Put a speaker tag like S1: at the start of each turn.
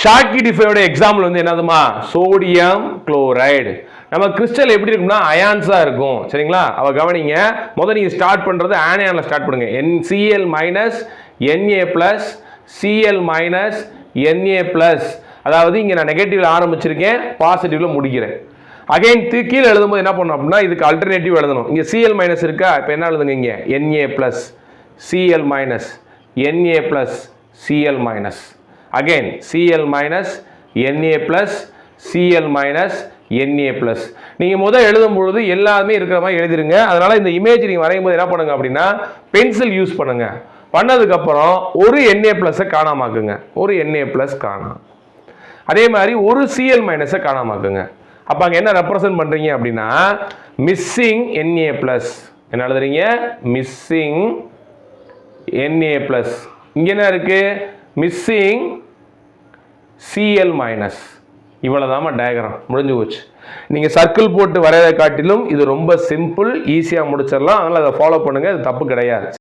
S1: ஷாக்கி டிஃபையோட example வந்து என்னதுமா sodium chloride. நம்ம கிறிஸ்டல் எப்படி இருக்கும்னா அயான்ஸாக இருக்கும் சரிங்களா. அவ கவனிங்க, முதல் நீங்கள் ஸ்டார்ட் பண்ணுறது ஆனியானில் ஸ்டார்ட் பண்ணுங்க. Cl minus Na plus Cl minus Na plus, அதாவது இங்கே நான் நெகட்டிவ்ல ஆரம்பிச்சிருக்கேன், பாசிட்டிவ்ல முடிக்கிறேன். அகைன் கீழே எழுதும்போது என்ன பண்ணணும் அப்படின்னா இதுக்கு அல்டர்னேட்டிவ் எழுதணும். இங்கே Cl மைனஸ் இருக்கா, இப்போ என்ன எழுதுங்க இங்கே Na plus Cl minus Na plus Cl minus, again Cl minus Na plus Cl minus Na plus. நீங்கள் முதல் எழுதும் பொழுது எல்லாமே இருக்கிற மாதிரி எழுதிருங்க. அதனால இந்த இமேஜ் நீங்கள் வரையும் போது என்ன பண்ணுங்க அப்படின்னா பென்சில் யூஸ் பண்ணுங்க. பண்ணதுக்கப்புறம் ஒரு Na ப்ளஸை காணாமாக்குங்க, ஒரு Na ப்ளஸ் காணாம். அதே மாதிரி ஒரு Cl மைனஸை காணாமாக்குங்க. அப்போ அங்கே என்ன ரெப்ரசன்ட் பண்ணுறீங்க அப்படின்னா மிஸ்ஸிங் Na ப்ளஸ். என்ன எழுதுறீங்க, மிஸ்ஸிங் Na ப்ளஸ். இங்கே என்ன இருக்கு, மிஸ்ஸிங் Cl மைனஸ். இவ்வளோதாம்மா டயக்ராம், முடிஞ்சு போச்சு. நீங்கள் சர்க்கிள் போட்டு வரையதை காட்டிலும் இது ரொம்ப சிம்பிள், ஈஸியாக முடிச்சிடலாம். அதனால் அதை ஃபாலோ பண்ணுங்கள், இது தப்பு கிடையாது.